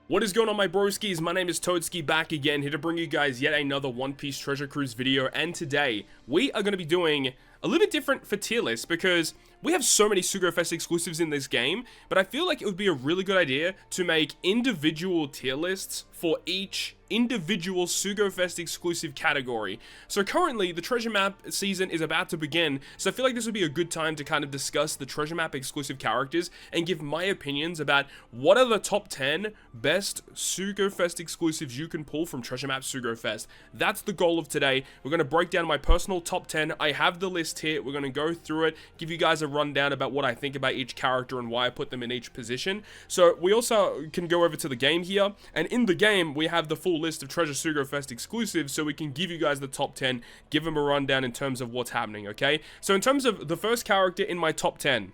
What is going on, my broskiis? My name is Toadski, back again, here to bring you guys yet another One Piece Treasure Cruise video, and today, we are going to be doing a little bit different for tier lists, because we have so many Sugo-Fest exclusives in this game, but I feel like it would be a really good idea to make individual tier lists for each individual Sugo-Fest exclusive category. So currently, the treasure map season is about to begin, so I feel like this would be a good time to kind of discuss the treasure map exclusive characters and give my opinions about what are the top 10 best Sugo-Fest exclusives you can pull from treasure map Sugo-Fest. That's the goal of today. We're going to break down my personal top 10. I have the list here. We're going to go through it, give you guys a rundown about what I think about each character and why I put them in each position. So we also can go over to the game here, and in the game we have the full list of Treasure Sugo-Fest exclusives, so we can give you guys the top 10, give them a rundown in terms of what's happening, okay? So in terms of the first character in my top 10,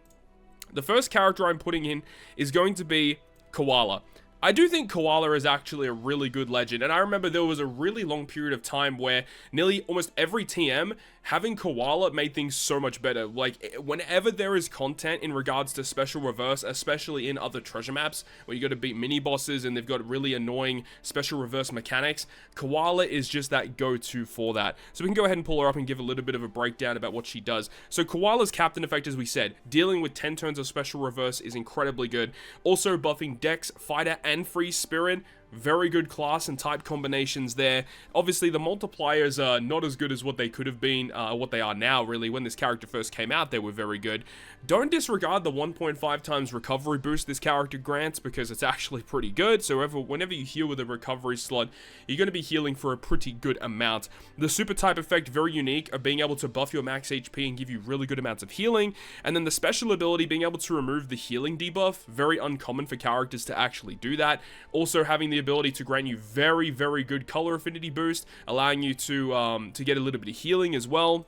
the first character I'm putting in is going to be Koala. I do think Koala is actually a really good legend, and I remember there was a really long period of time where nearly almost every TM, having Koala made things so much better. Like, whenever there is content in regards to special reverse, especially in other treasure maps, where you got to beat mini-bosses and they've got really annoying special reverse mechanics, Koala is just that go-to for that. So we can go ahead and pull her up and give a little bit of a breakdown about what she does. So Koala's captain effect, as we said, dealing with 10 turns of special reverse is incredibly good. Also buffing Dex, Fighter, and Free Spirit. Very good class and type combinations there. Obviously, the multipliers are not as good as what they could have been, what they are now, really. When this character first came out, they were very good. Don't disregard the 1.5 times recovery boost this character grants, because it's actually pretty good. So whenever you heal with a recovery slot, you're going to be healing for a pretty good amount. The super type effect, very unique, of being able to buff your max HP and give you really good amounts of healing. And then the special ability, being able to remove the healing debuff, very uncommon for characters to actually do that. Also having the ability to grant you very, very good color affinity boost, allowing you to get a little bit of healing as well.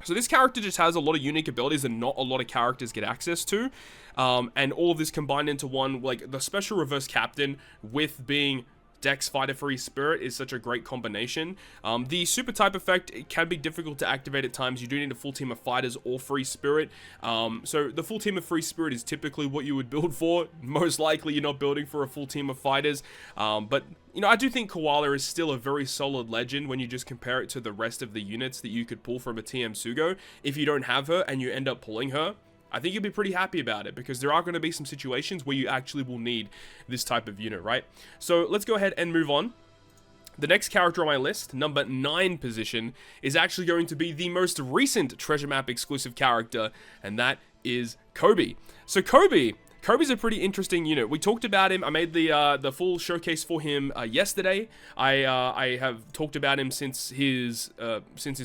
So this character just has a lot of unique abilities that not a lot of characters get access to, and all of this combined into one. Like, the special reverse captain with being Dex, Fighter, Free Spirit is such a great combination. The super type effect, it can be difficult to activate at times. You do need a full team of fighters or Free Spirit. So the full team of Free Spirit is typically what you would build for. Most likely you're not building for a full team of fighters. But, you know, I do think Koala is still a very solid legend when you just compare it to the rest of the units that you could pull from a TM Sugo. If you don't have her and you end up pulling her, I think you'll be pretty happy about it, because there are going to be some situations where you actually will need this type of unit, right? So let's go ahead and move on. The next character on my list, number 9 position, is actually going to be the most recent treasure map exclusive character, and that is Kobe. So Kobe's a pretty interesting unit. We talked about him. I made the full showcase for him yesterday. I have talked about him since his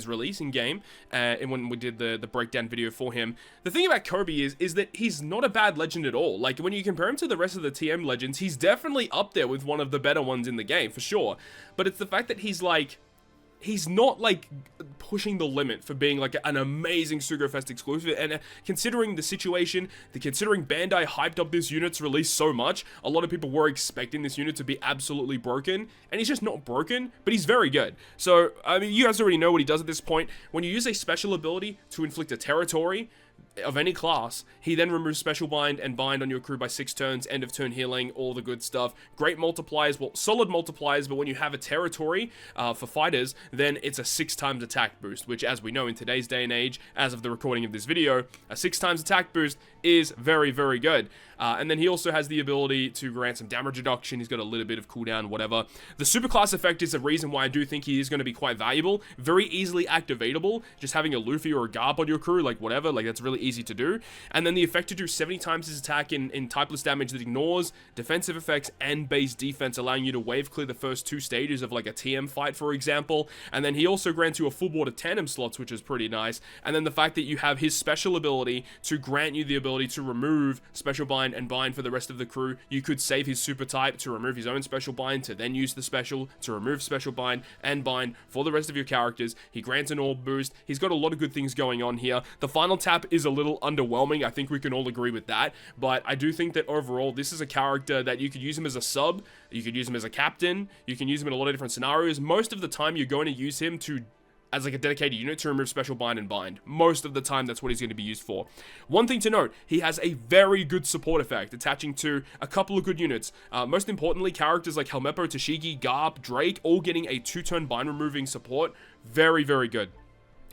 release in game, and when we did the breakdown video for him. The thing about Kobe is that he's not a bad legend at all. Like, when you compare him to the rest of the TM legends, he's definitely up there with one of the better ones in the game for sure. But it's the fact that he's not like pushing the limit for being like an amazing Sugo-Fest exclusive, and considering the situation, considering Bandai hyped up this unit's release so much, a lot of people were expecting this unit to be absolutely broken, and he's just not broken, but he's very good. So, I mean, you guys already know what he does at this point. When you use a special ability to inflict a territory of any class, he then removes special bind and bind on your crew by 6 turns, end of turn healing, all the good stuff. Great multipliers, well, solid multipliers, but when you have a territory for fighters, then it's a 6 times attack boost, which, as we know in today's day and age, as of the recording of this video, a 6 times attack boost is very, very good. And then he also has the ability to grant some damage reduction. He's got a little bit of cooldown, whatever. The superclass effect is the reason why I do think he is going to be quite valuable. Very easily activatable. Just having a Luffy or a Garp on your crew, like whatever, like that's really easy to do. And then the effect to do 70 times his attack in typeless damage that ignores defensive effects and base defense, allowing you to wave clear the first 2 stages of like a TM fight, for example. And then he also grants you a full board of tandem slots, which is pretty nice. And then the fact that you have his special ability to grant you the ability to remove special bind and bind for the rest of the crew. You could save his super type to remove his own special bind, to then use the special to remove special bind and bind for the rest of your characters. He grants an orb boost. He's got a lot of good things going on here. The final tap is a little underwhelming. I think we can all agree with that, but I do think that overall this is a character that you could use him as a sub, you could use him as a captain, you can use him in a lot of different scenarios. Most of the time you're going to use him to as like a dedicated unit to remove special bind and bind. Most of the time, that's what he's going to be used for. One thing to note, he has a very good support effect, attaching to a couple of good units. Most importantly, characters like Helmeppo, Tashigi, Garp, Drake, all getting a 2-turn bind removing support. Very, very good.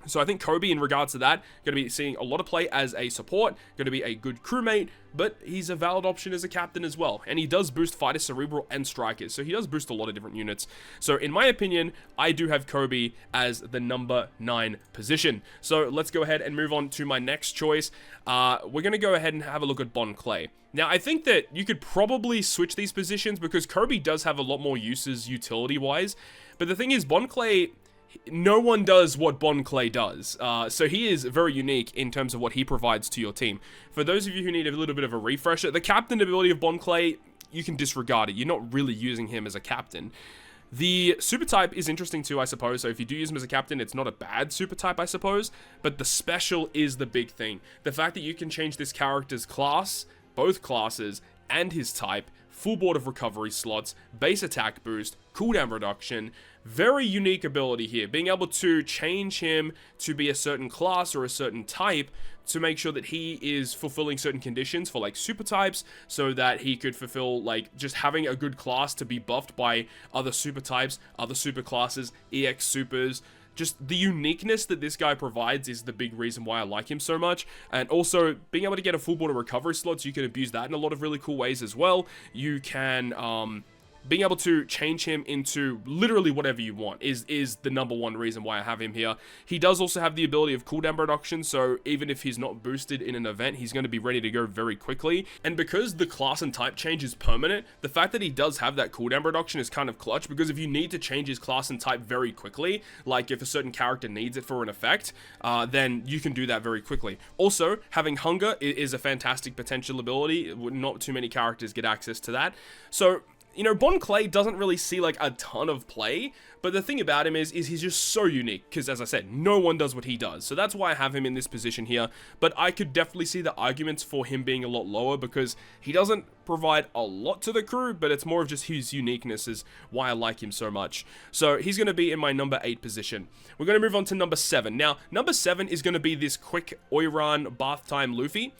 So I think Kobe, in regards to that, going to be seeing a lot of play as a support, going to be a good crewmate, but he's a valid option as a captain as well. And he does boost fighters, cerebral, and strikers, so he does boost a lot of different units. So in my opinion, I do have Kobe as the number 9 position. So let's go ahead and move on to my next choice. We're going to go ahead and have a look at Bon Clay. Now, I think that you could probably switch these positions because Kobe does have a lot more uses utility-wise. But the thing is, Bon Clay, no one does what Bon Clay does, so he is very unique in terms of what he provides to your team. For those of you who need a little bit of a refresher, the captain ability of Bon Clay, you can disregard it. You're not really using him as a captain. The super type is interesting too, I suppose, so if you do use him as a captain, it's not a bad super type, I suppose, but the special is the big thing. The fact that you can change this character's class, both classes, and his type, full board of recovery slots, base attack boost, cooldown reduction, very unique ability here. Being able to change him to be a certain class or a certain type to make sure that he is fulfilling certain conditions for like super types, so that he could fulfill like just having a good class to be buffed by other super types, other super classes, EX supers. Just the uniqueness that this guy provides is the big reason why I like him so much. And also, being able to get a full board of recovery slots, you can abuse that in a lot of really cool ways as well. You can, being able to change him into literally whatever you want is the number one reason why I have him here. He does also have the ability of cooldown reduction, so even if he's not boosted in an event, he's going to be ready to go very quickly. And because the class and type change is permanent, the fact that he does have that cooldown reduction is kind of clutch, because if you need to change his class and type very quickly, like if a certain character needs it for an effect, then you can do that very quickly. Also, having hunger is a fantastic potential ability. Not too many characters get access to that. So, you know, Bon Clay doesn't really see like a ton of play, but the thing about him is he's just so unique, because as I said, no one does what he does, so that's why I have him in this position here. But I could definitely see the arguments for him being a lot lower, because he doesn't provide a lot to the crew, but it's more of just his uniqueness is why I like him so much. So he's going to be in my number 8 position. We're going to move on to number 7. Now, number 7 is going to be this quick Oiran bath time Luffy.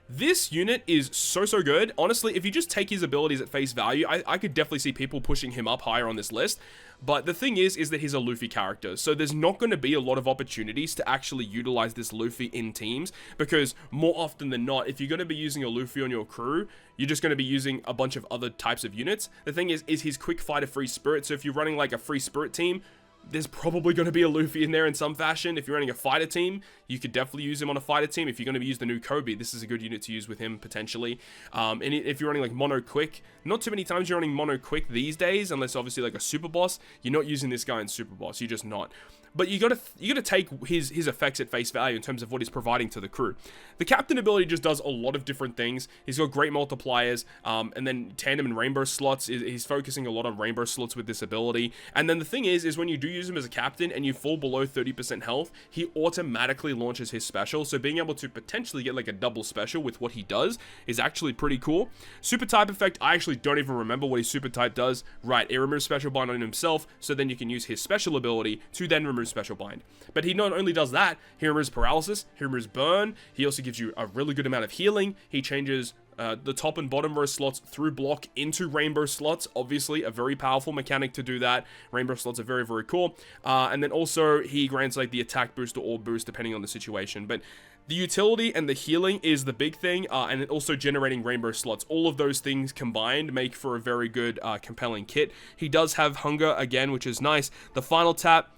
This unit is so good. Honestly, if you just take his abilities at face value, I could definitely see people pushing him up higher on this list. But the thing is that he's a Luffy character, so there's not going to be a lot of opportunities to actually utilize this Luffy in teams, because more often than not, if you're going to be using a Luffy on your crew, you're just going to be using a bunch of other types of units. The thing is he's quick fighter free spirit, so if you're running like a free spirit team, there's probably going to be a Luffy in there in some fashion. If you're running a fighter team, you could definitely use him on a fighter team. If you're going to use the new Kobe, this is a good unit to use with him, potentially. And if you're running like mono quick, not too many times you're running mono quick these days, unless obviously like a super boss. You're not using this guy in super boss. You're just not. But you gotta take his effects at face value in terms of what he's providing to the crew. The captain ability just does a lot of different things. He's got great multipliers, and then tandem and rainbow slots. He's focusing a lot on rainbow slots with this ability. And then the thing is when you do use him as a captain and you fall below 30% health, he automatically launches his special. So being able to potentially get like a double special with what he does is actually pretty cool. Super type effect, I actually don't even remember what his super type does. Right, it removes special bind on himself, so then you can use his special ability to then remove special bind. But he not only does that, he removes paralysis, he removes burn, he also gives you a really good amount of healing. He changes the top and bottom row slots through block into rainbow slots. Obviously a very powerful mechanic to do that. Rainbow slots are very cool. And then also he grants like the attack boost or orb boost depending on the situation. But the utility and the healing is the big thing, and then also generating rainbow slots. All of those things combined make for a very good, compelling kit. He does have hunger again, which is nice. The final tap,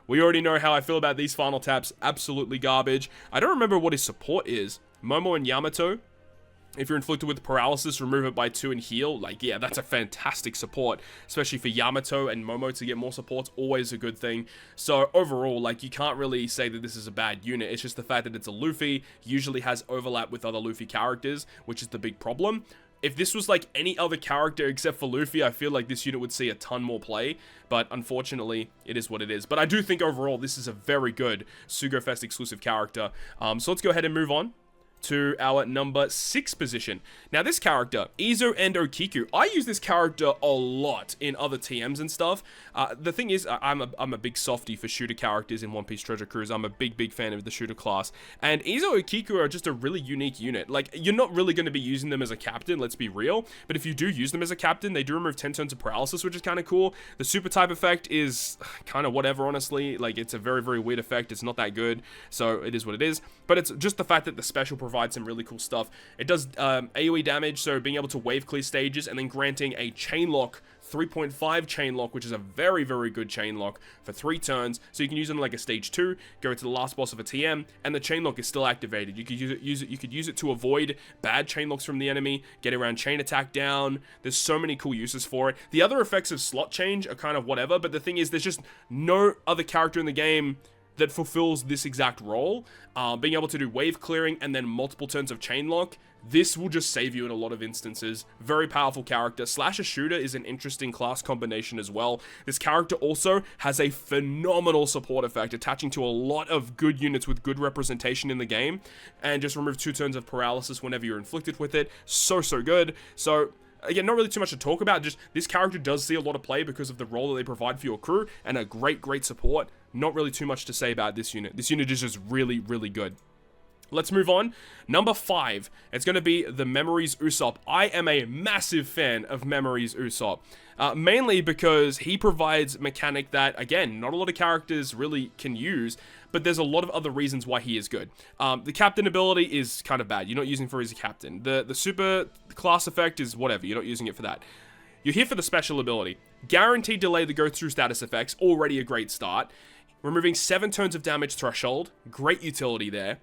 we already know how I feel about these final taps. Absolutely garbage. I don't remember what his support is. Momo and Yamato. If you're inflicted with paralysis, remove it by 2 and heal. Like, yeah, that's a fantastic support. Especially for Yamato and Momo to get more support's always a good thing. So overall, like, you can't really say that this is a bad unit. It's just the fact that it's a Luffy. Usually has overlap with other Luffy characters, which is the big problem. If this was like any other character except for Luffy, I feel like this unit would see a ton more play, but unfortunately, it is what it is. But I do think overall, this is a very good Sugo-Fest exclusive character. So let's go ahead and move on to our number 6 position. Now this character, Izo Endo Kiku, I use this character a lot in other TMs and stuff. The thing is, I'm a big softie for shooter characters in One Piece Treasure Cruise. I'm a big fan of the shooter class. And Izo and Kiku are just a really unique unit. Like, you're not really going to be using them as a captain, let's be real. But if you do use them as a captain, they do remove 10 turns of paralysis, which is kind of cool. The super type effect is kind of whatever, honestly. Like, it's a very weird effect. It's not that good, so it is what it is. But it's just the fact that the special provides some really cool stuff. It does AoE damage, so being able to wave clear stages, and then granting a chain lock 3.5 chain lock, which is a very good chain lock for 3 turns. So you can use it in like a stage 2, go to the last boss of a TM, and the chain lock is still activated. You could use it to avoid bad chain locks from the enemy, get around chain attack down. There's so many cool uses for it. The other effects of slot change are kind of whatever, but the thing is, there's just no other character in the game that fulfills this exact role. Being able to do wave clearing and then multiple turns of chain lock, this will just save you in a lot of instances. Very powerful character. Slasher Shooter is an interesting class combination as well. This character also has a phenomenal support effect, attaching to a lot of good units with good representation in the game, and just remove 2 turns of paralysis whenever you're inflicted with it. So good. So again, not really too much to talk about, just this character does see a lot of play because of the role that they provide for your crew, and a great support. Not really too much to say about this unit. This unit is just really good. Let's move on. Number 5, it's going to be the Memories Usopp. I am a massive fan of Memories Usopp, mainly because he provides mechanic that, again, not a lot of characters really can use, but there's a lot of other reasons why he is good. The captain ability is kind of bad. You're not using for as a captain. The super class effect is whatever. You're not using it for that. You're here for the special ability. Guaranteed delay the go-through status effects, already a great start. Removing 7 turns of damage threshold, great utility there.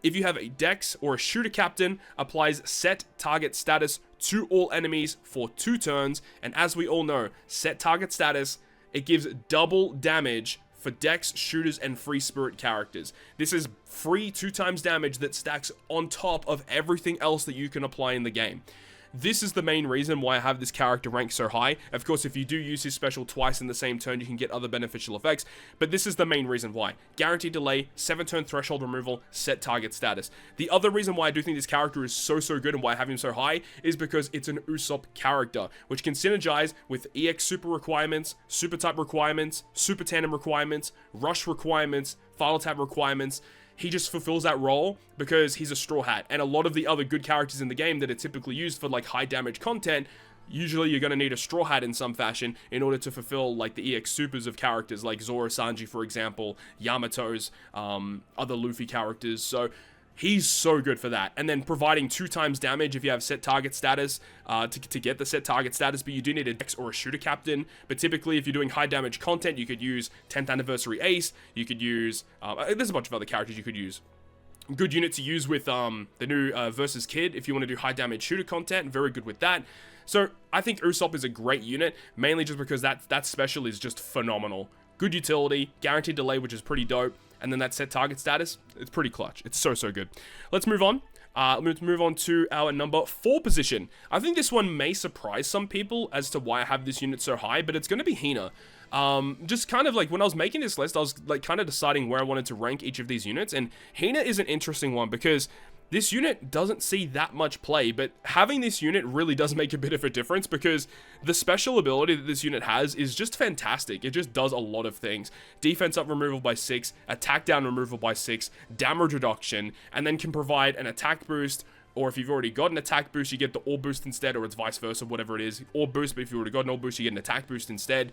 If you have a Dex or a Shooter Captain, applies set target status to all enemies for 2 turns, and as we all know, set target status, it gives double damage for Dex, Shooters, and Free Spirit characters. This is free 2 times damage that stacks on top of everything else that you can apply in the game. This is the main reason why I have this character ranked so high. Of course, if you do use his special twice in the same turn, you can get other beneficial effects, but this is the main reason why. Guaranteed delay, 7 turn threshold removal, set target status. The other reason why I do think this character is so good and why I have him so high is because it's an Usopp character, which can synergize with EX super requirements, super type requirements, super tandem requirements, rush requirements, final tap requirements. He just fulfills that role because he's a Straw Hat, and a lot of the other good characters in the game that are typically used for like high damage content, usually you're going to need a Straw Hat in some fashion in order to fulfill like the EX supers of characters like Zoro Sanji, for example, Yamato's, other Luffy characters. So he's so good for that. And then providing 2 times damage if you have set target status to get the set target status, but you do need a Dex or a Shooter Captain. But typically, if you're doing high damage content, you could use 10th Anniversary Ace. You could use, there's a bunch of other characters you could use. Good unit to use with the new Versus Kid if you want to do high damage shooter content. Very good with that. So I think Usopp is a great unit, mainly just because that special is just phenomenal. Good utility, guaranteed delay, which is pretty dope. And then that set target status, it's pretty clutch. It's so good. Let's move on. Let's move on to our number 4 position. I think this one may surprise some people as to why I have this unit so high, but it's going to be Hina. Just kind of like when I was making this list, I was like kind of deciding where I wanted to rank each of these units, and Hina is an interesting one because this unit doesn't see that much play, but having this unit really does make a bit of a difference because the special ability that this unit has is just fantastic. It just does a lot of things. Defense up removal by 6, attack down removal by 6, damage reduction, and then can provide an attack boost, or if you've already got an attack boost, you get the orb boost instead, or it's vice versa, whatever it is. Orb boost, but if you've already got an orb boost, you get an attack boost instead.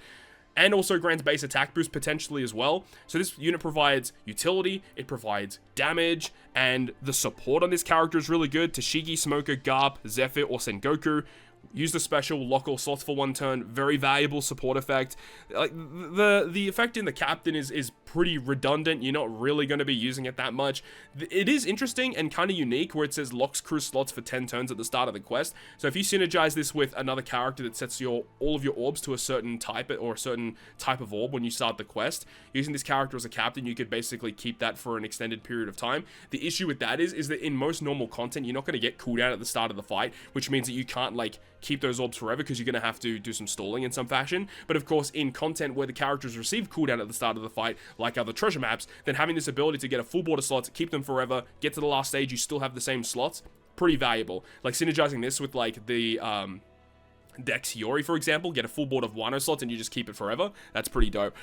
And also grants base attack boost potentially as well. So this unit provides utility, it provides damage, and the support on this character is really good. Tashigi, Smoker, Garp, Zephyr, or Sengoku. Use the special, lock all slots for 1 turn. Very valuable support effect. Like the effect in the captain is pretty redundant. You're not really going to be using it that much. It is interesting and kind of unique where it says locks crew slots for 10 turns at the start of the quest. So if you synergize this with another character that sets all of your orbs to a certain type or a certain type of orb when you start the quest, using this character as a captain, you could basically keep that for an extended period of time. The issue with that is that in most normal content, you're not going to get cooldown at the start of the fight, which means that you can't like keep those orbs forever because you're going to have to do some stalling in some fashion. But of course, in content where the characters receive cooldown at the start of the fight, like other treasure maps, then having this ability to get a full board of slots, keep them forever, get to the last stage, you still have the same slots, pretty valuable. Like synergizing this with like the Dex Yori, for example, get a full board of Wano slots and you just keep it forever. That's pretty dope.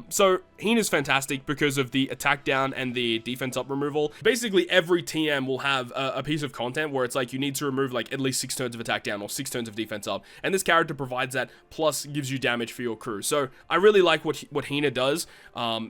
So Hina's fantastic because of the attack down and the defense up removal. Basically, every TM will have a piece of content where it's like you need to remove like at least 6 turns of attack down or 6 turns of defense up, and this character provides that, plus gives you damage for your crew. So I really like what Hina does.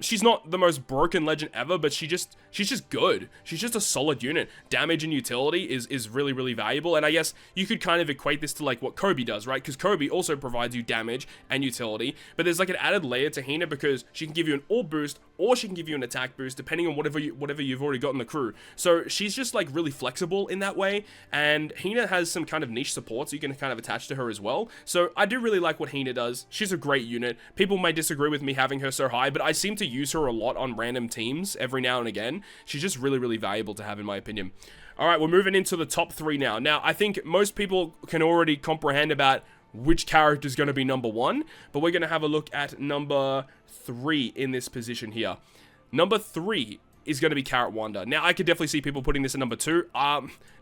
She's not the most broken legend ever, but she's just good. She's just a solid unit. Damage and utility is really, really valuable, and I guess you could kind of equate this to like what Kobe does, right? Because Kobe also provides you damage and utility, but there's like an added layer to Hina because she can give you an orb boost or she can give you an attack boost depending on whatever you've already got in the crew. So she's just like really flexible in that way, and Hina has some kind of niche support so you can kind of attach to her as well. So I do really like what Hina does. She's a great unit. People might disagree with me having her so high, but I seem to use her a lot on random teams every now and again. She's just really, really valuable to have in my opinion. Alright, we're moving into the top 3 now. Now, I think most people can already comprehend about which character is going to be number 1, but we're going to have a look at number 3 in this position here. Number 3 is going to be Carrot Wanda. Now, I could definitely see people putting this at number 2.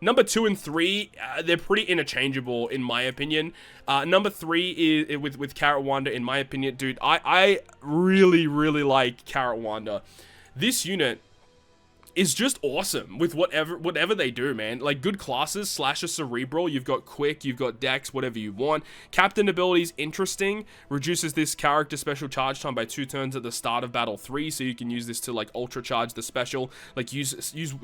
Number 2 and 3, they're pretty interchangeable in my opinion. Number 3 is with Carrot Wanda, in my opinion. Dude, I really, really like Carrot Wanda. This unit is just awesome with whatever they do, man. Like, good classes, Slasher Cerebral, you've got Quick, you've got Dex, whatever you want. Captain abilities, interesting. Reduces this character special charge time by 2 turns at the start of battle 3, so you can use this to, like, ultra charge the special. Like, use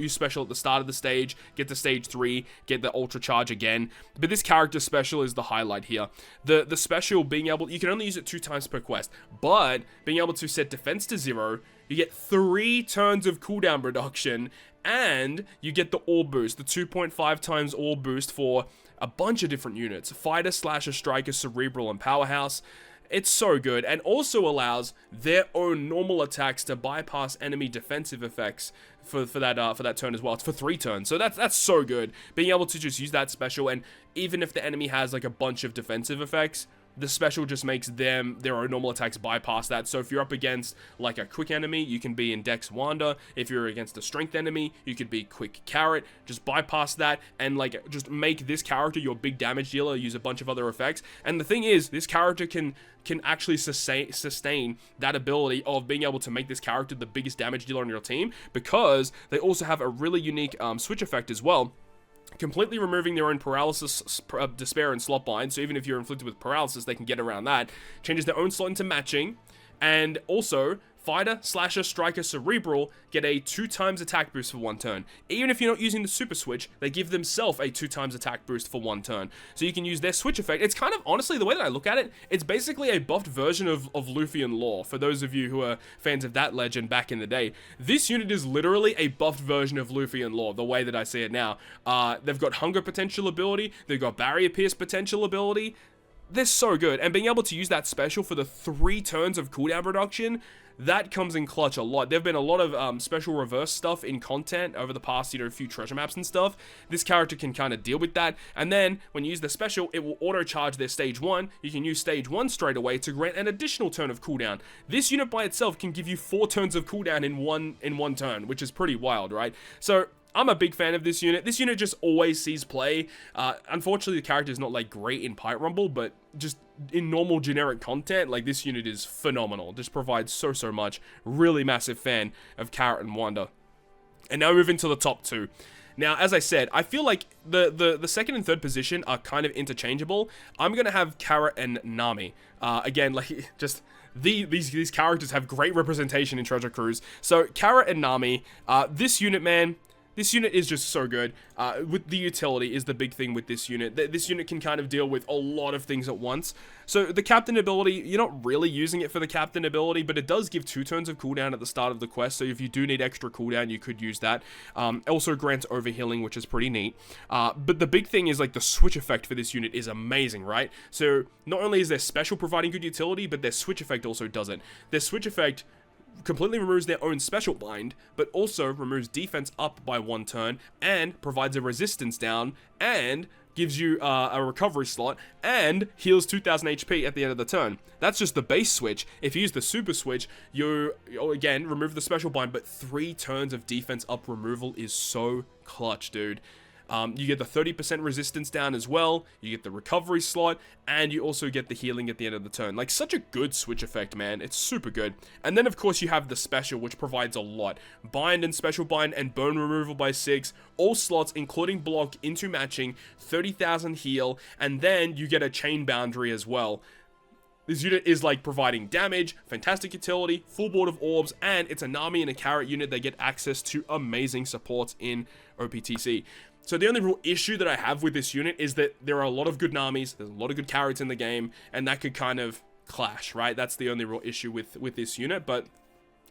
special at the start of the stage, get to stage 3, get the ultra charge again. But this character special is the highlight here. The special being able, you can only use it 2 times per quest, but being able to set defense to 0, you get 3 turns of cooldown reduction, and you get the orb boost, the 2.5 times orb boost for a bunch of different units. Fighter, Slasher, Striker, Cerebral, and Powerhouse. It's so good, and also allows their own normal attacks to bypass enemy defensive effects for that turn as well. It's for 3 turns, so that's so good. Being able to just use that special, and even if the enemy has like a bunch of defensive effects, the special just makes their own normal attacks bypass that. So if you're up against like a quick enemy, you can be in Dex Wanda. If you're against a strength enemy, you could be Quick Carrot. Just bypass that and like just make this character your big damage dealer, use a bunch of other effects. And the thing is, this character can actually sustain that ability of being able to make this character the biggest damage dealer on your team, because they also have a really unique switch effect as well, completely removing their own paralysis, despair, and slot bind. So even if you're inflicted with paralysis, they can get around that. Changes their own slot into matching. And also, Fighter, Slasher, Striker, Cerebral get a 2 times attack boost for 1 turn. Even if you're not using the super switch, they give themselves a 2 times attack boost for 1 turn. So you can use their switch effect. It's kind of, honestly, the way that I look at it, it's basically a buffed version of Luffy and Law, for those of you who are fans of that legend back in the day. This unit is literally a buffed version of Luffy and Law, the way that I see it now. They've got Hunger potential ability, they've got Barrier Pierce potential ability. They're so good, and being able to use that special for the 3 turns of cooldown reduction, that comes in clutch a lot. There've been a lot of special reverse stuff in content over the past, a few treasure maps and stuff. This character can kind of deal with that, and then when you use the special, it will auto charge their stage 1. You can use stage 1 straight away to grant an additional turn of cooldown. This unit by itself can give you 4 turns of cooldown in one turn, which is pretty wild, right? So I'm a big fan of this unit. This unit just always sees play. Unfortunately, the character is not like great in Pipe Rumble, but just in normal generic content, like, this unit is phenomenal. Just provides so much. Really massive fan of Carrot and Wanda. And now moving to the top 2. Now, as I said, I feel like the second and third position are kind of interchangeable. I'm gonna have Carara and Nami. Again, like, just these characters have great representation in Treasure Cruise. So Carara and Nami, this unit, man. This unit is just so good. With the utility is the big thing with this unit. This unit can kind of deal with a lot of things at once. So the captain ability, you're not really using it for the captain ability, but it does give 2 turns of cooldown at the start of the quest. So if you do need extra cooldown, you could use that. Also grants overhealing, which is pretty neat. But the big thing is, like, the switch effect for this unit is amazing, right? So not only is their special providing good utility, but their switch effect also does it. Their switch effect completely removes their own special bind, but also removes defense up by 1 turn, and provides a resistance down, and gives you a recovery slot, and heals 2000 HP at the end of the turn. That's just the base switch. If you use the super switch, you again remove the special bind, but 3 turns of defense up removal is so clutch, dude. You get the 30% resistance down as well, you get the recovery slot, and you also get the healing at the end of the turn. Like, such a good switch effect, man. It's super good. And then, of course, you have the special, which provides a lot. Bind and special bind and bone removal by 6, all slots, including block, into matching, 30,000 heal, and then you get a chain boundary as well. This unit is like providing damage, fantastic utility, full board of orbs, and it's a Nami and a Carrot unit that get access to amazing supports in OPTC. So the only real issue that I have with this unit is that there are a lot of good Namis, there's a lot of good Carrots in the game, and that could kind of clash, right? That's the only real issue with this unit, but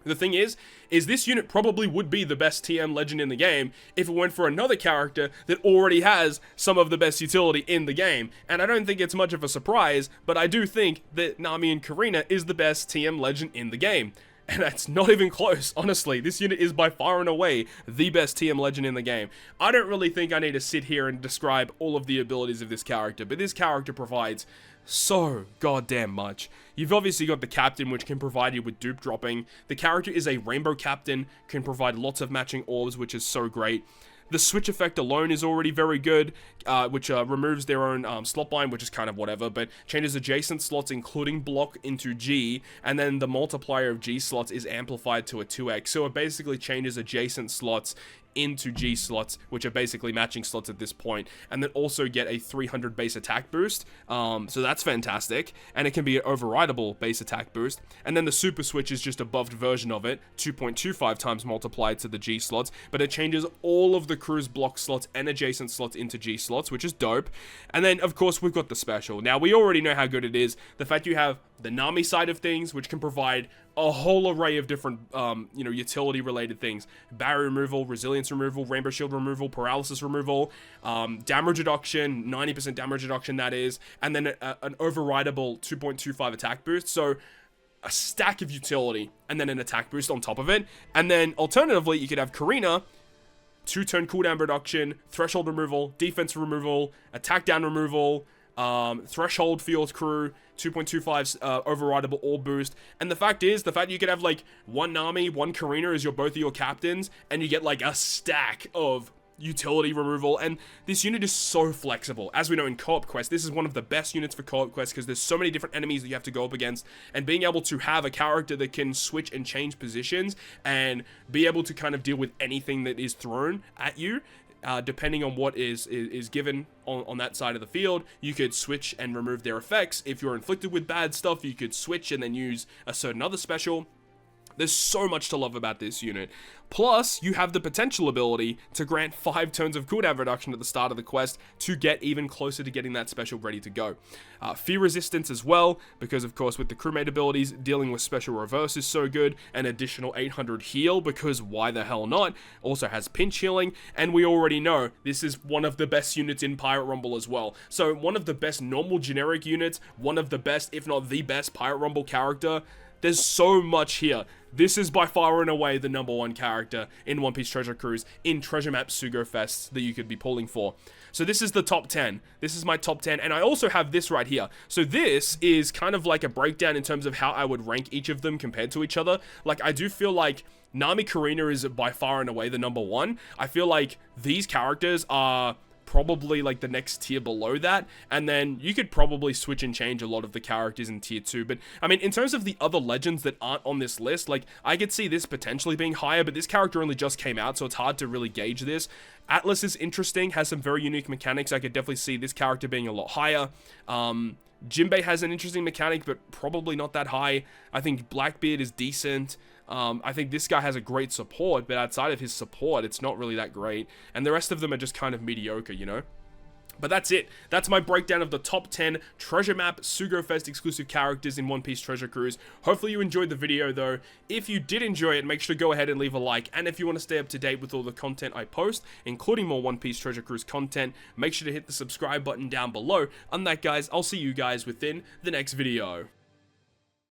the thing is this unit probably would be the best TM legend in the game if it went for another character that already has some of the best utility in the game. And I don't think it's much of a surprise, but I do think that Nami and Karina is the best TM legend in the game. And that's not even close, honestly. This unit is by far and away the best TM legend in the game. I don't really think I need to sit here and describe all of the abilities of this character, but this character provides so goddamn much. You've obviously got the captain, which can provide you with dupe dropping. The character is a rainbow captain, can provide lots of matching orbs, which is so great. The switch effect alone is already very good, which removes their own slot bind, which is kind of whatever, but changes adjacent slots, including block, into G, and then the multiplier of G slots is amplified to a 2x, so it basically changes adjacent slots into G slots, which are basically matching slots at this point, and then also get a 300 base attack boost, so that's fantastic, and it can be an overrideable base attack boost, and then the super switch is just a buffed version of it, 2.25 times multiplied to the G slots, but it changes all of the crew's block slots and adjacent slots into G slots, which is dope. And then of course we've got the special. Now we already know how good it is. The fact you have the Nami side of things, which can provide a whole array of different, utility related things. Barrier removal, resilience removal, rainbow shield removal, paralysis removal, damage reduction, 90% damage reduction that is, and then an overrideable 2.25 attack boost. So a stack of utility and then an attack boost on top of it. And then alternatively, you could have Karina, 2-turn cooldown reduction, threshold removal, defense removal, attack down removal, threshold field crew, 2.25 overrideable orb boost. And the fact you could have like one Nami, one Karina as both of your captains, and you get like a stack of utility removal. And this unit is so flexible. As we know in co-op quest, this is one of the best units for co-op quest because there's so many different enemies that you have to go up against, and being able to have a character that can switch and change positions and be able to kind of deal with anything that is thrown at you, depending on what is given on that side of the field. You could switch and remove their effects. If you're inflicted with bad stuff, you could switch and then use a certain other special. There's so much to love about this unit. Plus, you have the potential ability to grant 5 turns of cooldown reduction at the start of the quest to get even closer to getting that special ready to go. Fear resistance as well, because of course with the crewmate abilities, dealing with special reverse is so good. An additional 800 heal, because why the hell not? Also has pinch healing, and we already know this is one of the best units in Pirate Rumble as well. So one of the best normal generic units, one of the best, if not the best Pirate Rumble character. There's so much here. This is by far and away the #1 character in One Piece Treasure Cruise in Treasure Map Sugo-Fest that you could be pulling for. So this is the top 10. This is my top 10, and I also have this right here. So this is kind of like a breakdown in terms of how I would rank each of them compared to each other. Like, I do feel like Nami Karina is by far and away the #1. I feel like these characters are probably like the next tier below that, and then you could probably switch and change a lot of the characters in tier 2. But I mean, in terms of the other legends that aren't on this list, like, I could see this potentially being higher, but this character only just came out, so it's hard to really gauge this. Atlas is interesting, has some very unique mechanics. I could definitely see this character being a lot higher. Jinbei has an interesting mechanic, but probably not that high. I think Blackbeard is decent. I think this guy has a great support, but outside of his support, it's not really that great. And the rest of them are just kind of mediocre, you know? But that's it. That's my breakdown of the top 10 Treasure Map Sugo-Fest exclusive characters in One Piece Treasure Cruise. Hopefully you enjoyed the video though. If you did enjoy it, make sure to go ahead and leave a like. And if you want to stay up to date with all the content I post, including more One Piece Treasure Cruise content, make sure to hit the subscribe button down below. On that, guys, I'll see you guys within the next video.